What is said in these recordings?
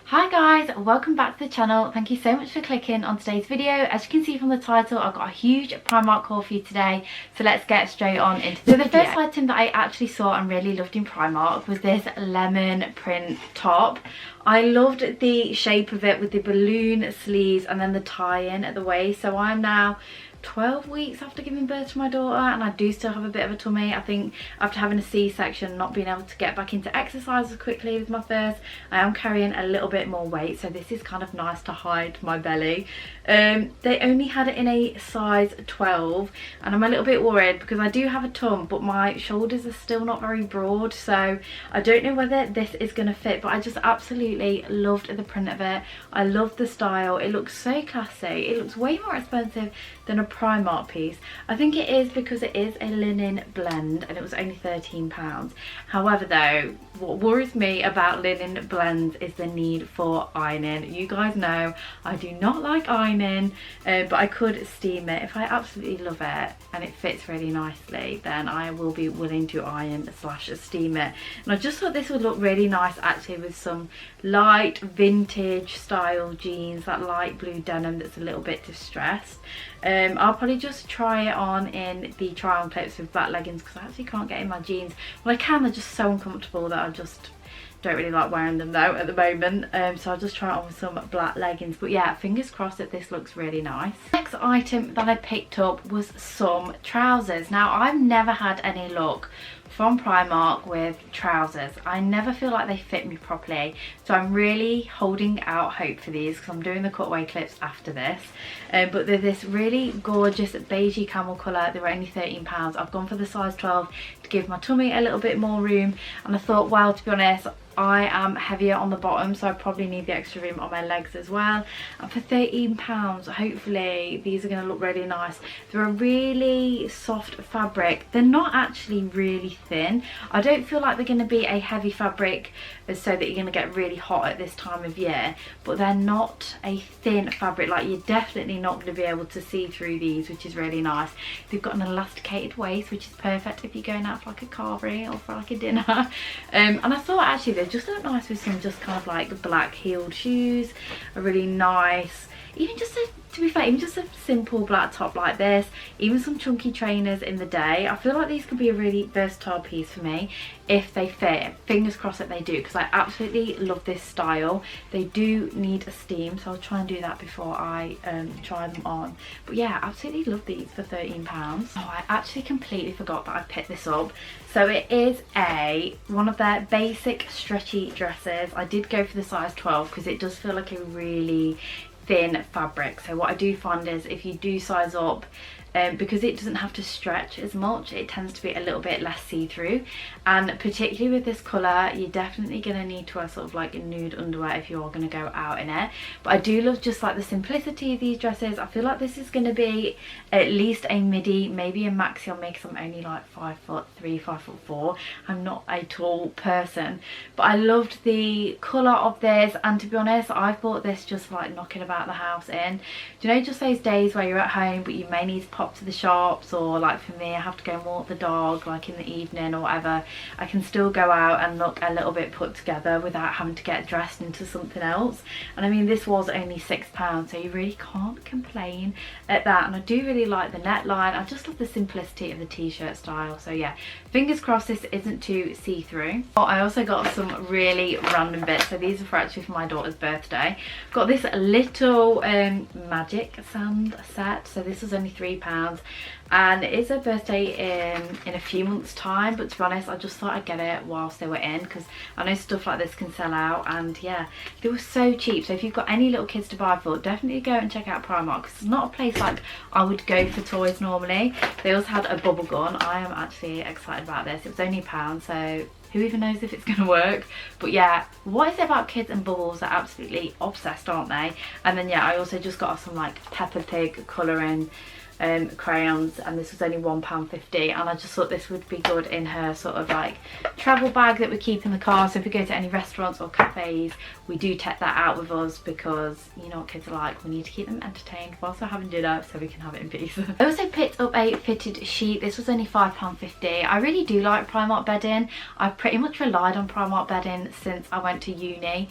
Hi guys, welcome back to the channel. Thank you so much for clicking on today's video. As you can see from the title, I've got a huge Primark haul for you today, so let's get straight on into the video. The first item that I actually saw and really loved in Primark was this lemon print top. I loved the shape of it with the balloon sleeves and then the tie-in at the waist. So I'm now 12 weeks after giving birth to my daughter and I do still have a bit of a tummy. I think after having a C-section, not being able to get back into exercise as quickly with my first, I am carrying a little bit more weight, so this is kind of nice to hide my belly. They only had it in a size 12 and I'm a little bit worried because I do have a tum but my shoulders are still not very broad, so I don't know whether this is going to fit, but I just absolutely loved the print of it. I love the style. It looks so classy. It looks way more expensive than a Primark piece. I think it is because it is a linen blend and it was only £13. However though, what worries me about linen blends is the need for ironing. You guys know I do not like ironing, but I could steam it. If I absolutely love it and it fits really nicely, then I will be willing to iron / steam it. And I just thought this would look really nice actually with some light vintage style jeans, that light blue denim that's a little bit distressed. I'll probably just try it on in the try on clips with black leggings because I actually can't get in my jeans. Well, I can, they're just so uncomfortable that I just don't really like wearing them though at the moment, so I'll just try it on with some black leggings. But yeah, fingers crossed that this looks really nice. Next item that I picked up was some trousers. Now I've never had any luck from Primark with trousers. I never feel like they fit me properly, so I'm really holding out hope for these because I'm doing the cutaway clips after this. But they're this really gorgeous beigey camel colour. They were only £13. I've gone for the size 12 to give my tummy a little bit more room, and I thought, well, to be honest, I am heavier on the bottom, so I probably need the extra room on my legs as well. And for £13, hopefully these are going to look really nice. They're a really soft fabric. They're not actually really thin. I don't feel like they're going to be a heavy fabric so that you're going to get really hot at this time of year, but they're not a thin fabric. Like, you're definitely not going to be able to see through these, which is really nice. They've got an elasticated waist, which is perfect if you're going out for like a carvery or for like a dinner. And I thought actually they just look nice with some just kind of like black heeled shoes, a really nice, even just to be fair, even just a simple black top like this, even some chunky trainers in the day. I feel like these could be a really versatile piece for me if they fit. Fingers crossed that they do, because I absolutely love this style. They do need a steam, so I'll try and do that before I try them on. But yeah, absolutely love these for £13. Oh, I actually completely forgot that I picked this up. So it is one of their basic stretchy dresses. I did go for the size 12 because it does feel like a really thin fabric. So what I do find is if you do size up, because it doesn't have to stretch as much, it tends to be a little bit less see-through, and particularly with this colour you're definitely going to need to wear sort of like nude underwear if you're going to go out in it. But I do love just like the simplicity of these dresses. I feel like this is going to be at least a midi, maybe a maxi on me because I'm only like 5'3", 5'4". I'm not a tall person, but I loved the colour of this, and to be honest I bought this just like knocking about the house in. Do you know, just those days where you're at home but you may need to pop to the shops, or like for me I have to go and walk the dog like in the evening or whatever, I can still go out and look a little bit put together without having to get dressed into something else. And I mean, this was only £6, so you really can't complain at that. And I do really like the neckline. I just love the simplicity of the t-shirt style. So yeah, fingers crossed this isn't too see-through. Oh, I also got some really random bits. So these are actually for my daughter's birthday. I've got this little magic sand set. So this was only £3, and it is her birthday in a few months time, but to be honest I just thought I'd get it whilst they were in, because I know stuff like this can sell out, and yeah, they were so cheap. So if you've got any little kids to buy for, definitely go and check out Primark, because it's not a place like I would go for toys normally. They also had a bubble gun. I am actually excited about this. It was only £1, so who even knows if it's going to work. But yeah, what is it about kids and bubbles? They're absolutely obsessed, aren't they? And then yeah, I also just got some like Peppa Pig colouring crayons, and this was only £1.50, and I just thought this would be good in her sort of like travel bag that we keep in the car. So if we go to any restaurants or cafes, we do take that out with us, because you know what kids are like, we need to keep them entertained whilst we're having dinner so we can have it in peace. I also picked up a fitted sheet. This was only £5.50. I really do like Primark bedding. I've pretty much relied on Primark bedding since I went to uni.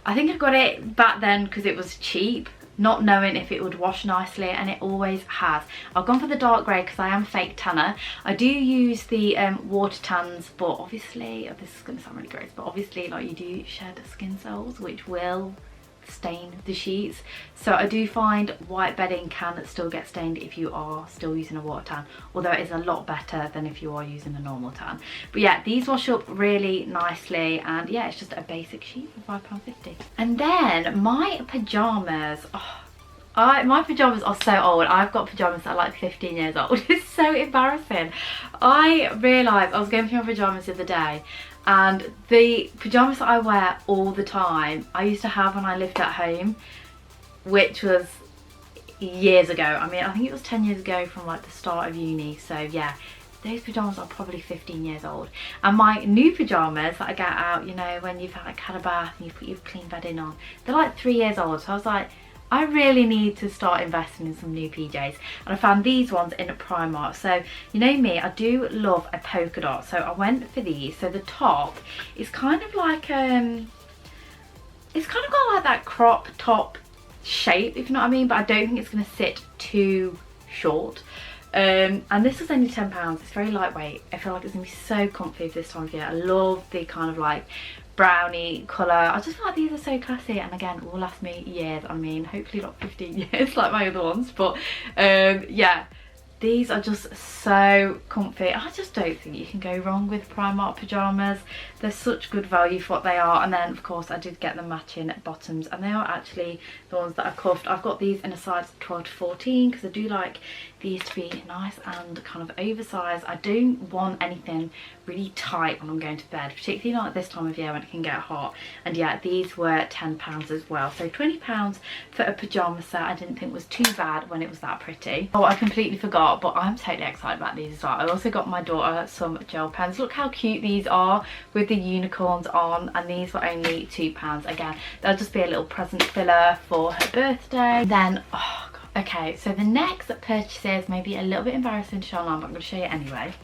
I think I got it back then because it was cheap, not knowing if it would wash nicely, and it always has. I've gone for the dark grey because I am a fake tanner. I do use the water tans, but obviously, oh, this is going to sound really gross, but obviously like you do shed skin cells which will stain the sheets. So I do find white bedding can still get stained if you are still using a water tan, although it is a lot better than if you are using a normal tan. But yeah, these wash up really nicely, and yeah, it's just a basic sheet for £5.50. And then my pyjamas. My pyjamas are so old. I've got pyjamas that are like 15 years old. It's so embarrassing. I realised I was going through my pyjamas the other day, and the pyjamas that I wear all the time I used to have when I lived at home, which was years ago. I mean, I think it was 10 years ago from like the start of uni. So yeah, those pyjamas are probably 15 years old. And my new pyjamas that I get out, you know, when you've like had a bath and you put your clean bedding on, they're like 3 years old. So I was like, I really need to start investing in some new PJs, and I found these ones in Primark. So you know me, I do love a polka dot, so I went for these. So the top is kind of like it's kind of got like that crop top shape, if you know what I mean, but I don't think it's going to sit too short. And this was only £10. It's very lightweight. I feel like it's going to be so comfy for this time of year. I love the kind of like brownie colour. I just feel like these are so classy, and again, will last me years. I mean, hopefully not 15 years like my other ones, but yeah, these are just so comfy. I just don't think you can go wrong with Primark pyjamas. They're such good value for what they are. And then of course I did get the matching bottoms, and they are actually the ones that are cuffed. I've got these in a size 12 to 14 because I do like these to be nice and kind of oversized. I don't want anything really tight when I'm going to bed, particularly not at this time of year when it can get hot. And yeah, these were £10 as well, so £20 for a pyjama set I didn't think was too bad when it was that pretty. Oh, I completely forgot, but I'm totally excited about these as well. I also got my daughter some gel pens. Look how cute these are with the unicorns on, and these were only £2. Again, they'll just be a little present filler for her birthday. Then oh god, okay, so the next purchases may be a little bit embarrassing to show online, but I'm going to show you anyway.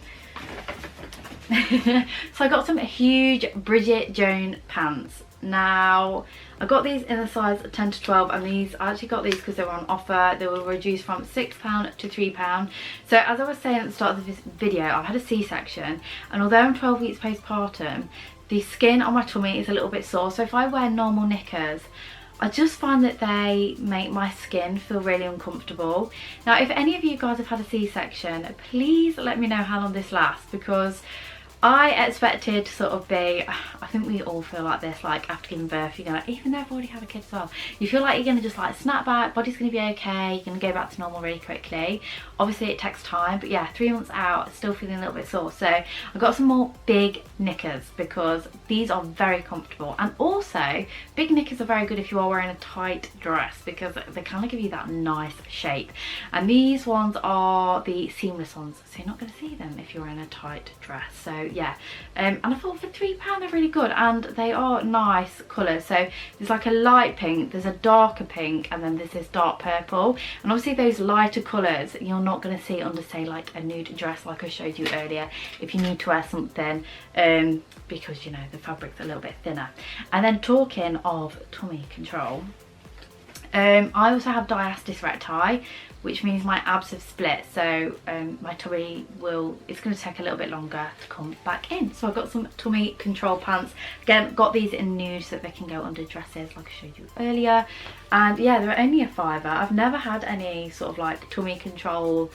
So I got some huge Bridget Jones pants. Now I got these in the size 10 to 12, and these, I actually got these because they were on offer. They were reduced from £6 to £3. So as I was saying at the start of this video, I've had a C-section, and although I'm 12 weeks postpartum, the skin on my tummy is a little bit sore. So if I wear normal knickers, I just find that they make my skin feel really uncomfortable. Now, if any of you guys have had a C-section, please let me know how long this lasts, because I expected to sort of be, I think we all feel like this, like after giving birth, you're gonna, even though I've already had a kid as well, you feel like you're gonna just like snap back, body's gonna be okay, you're gonna go back to normal really quickly. Obviously it takes time, but yeah, 3 months out, still feeling a little bit sore. So I got some more big knickers because these are very comfortable, and also big knickers are very good if you are wearing a tight dress because they kind of give you that nice shape. And these ones are the seamless ones, so you're not gonna see them if you're in a tight dress. So yeah, and I thought for £3 they're really good, and they are nice colours. So there's like a light pink, there's a darker pink, and then there's this dark purple. And obviously those lighter colours you're not going to see under, say, like a nude dress like I showed you earlier, if you need to wear something, because you know the fabric's a little bit thinner. And then talking of tummy control, I also have diastasis recti, which means my abs have split, so my tummy it's going to take a little bit longer to come back in. So I've got some tummy control pants. Again, got these in nude so that they can go under dresses like I showed you earlier. And yeah, they're only a £5. I've never had any sort of like tummy control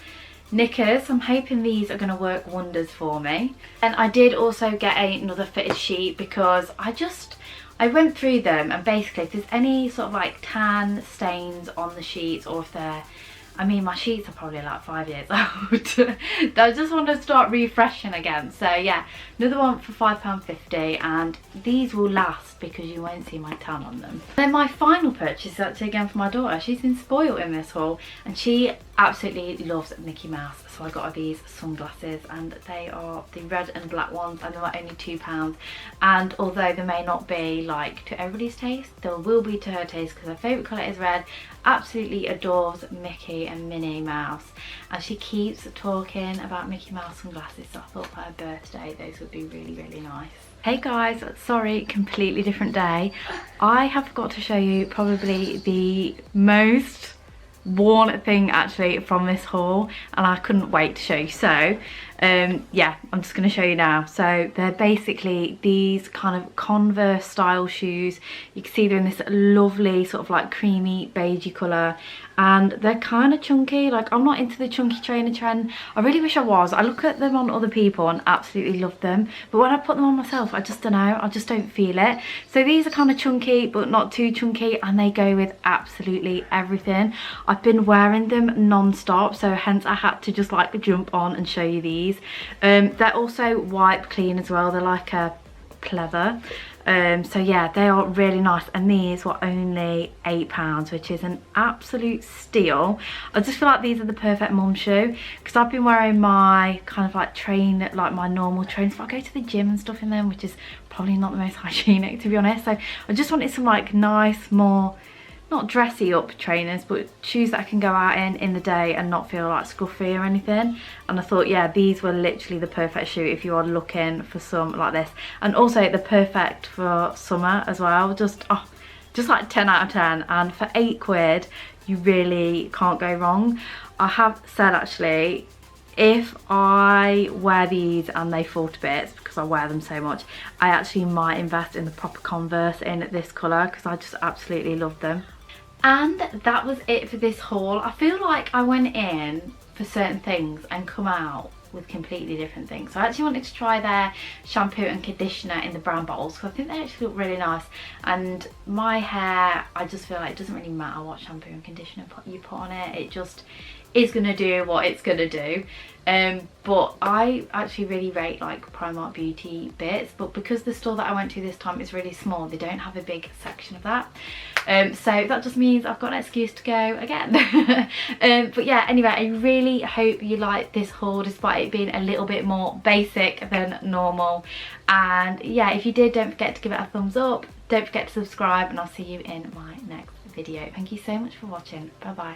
knickers. I'm hoping these are going to work wonders for me. And I did also get another fitted sheet because I went through them, and basically if there's any sort of like tan stains on the sheets, or if they're, I mean, my sheets are probably like 5 years old. I just want to start refreshing again. So yeah, another one for £5.50, and these will last because you won't see my tan on them. Then my final purchase is actually again for my daughter. She's been spoiled in this haul and she absolutely loves Mickey Mouse, so I got her these sunglasses, and they are the red and black ones, and they were only £2. And although they may not be like to everybody's taste, there will be to her taste because her favourite colour is red. Absolutely adores Mickey and Minnie Mouse, and she keeps talking about Mickey Mouse sunglasses, so I thought for her birthday those would be really nice. Hey guys, sorry, completely different day. I have forgot to show you probably the most worn thing actually from this haul, and I couldn't wait to show you. So yeah, I'm just going to show you now. So they're basically these kind of Converse style shoes. You can see they're in this lovely sort of like creamy beigey colour, and they're kind of chunky. Like, I'm not into the chunky trainer trend. I really wish I was. I look at them on other people and absolutely love them, but when I put them on myself, I just don't know, I just don't feel it. So these are kind of chunky but not too chunky, and they go with absolutely everything. I've been wearing them non-stop, so hence I had to just like jump on and show you these. They're also wipe clean as well. They're like a pleather. So yeah, they are really nice, and these were only £8, which is an absolute steal. I just feel like these are the perfect mum shoe, because I've been wearing my kind of like my normal trains, but I go to the gym and stuff in them, which is probably not the most hygienic, to be honest. So I just wanted some like nice, more not dressy up trainers, but shoes that I can go out in the day and not feel like scruffy or anything. And I thought, yeah, these were literally the perfect shoe if you are looking for some like this. And also they're perfect for summer as well. Just like 10 out of 10. And for £8 you really can't go wrong. I have said actually, if I wear these and they fall to bits because I wear them so much, I actually might invest in the proper Converse in this colour, because I just absolutely love them. And that was it for this haul. I feel like I went in for certain things and come out with completely different things. So I actually wanted to try their shampoo and conditioner in the brown bottles, because I think they actually look really nice. And my hair, I just feel like it doesn't really matter what shampoo and conditioner you put on it. It just is going to do what it's going to do. But I actually really rate like Primark beauty bits, but because the store that I went to this time is really small, they don't have a big section of that. So that just means I've got an excuse to go again. But yeah, anyway, I really hope you like this haul, despite it being a little bit more basic than normal. And yeah, if you did, don't forget to give it a thumbs up, don't forget to subscribe, and I'll see you in my next video. Thank you so much for watching. Bye bye.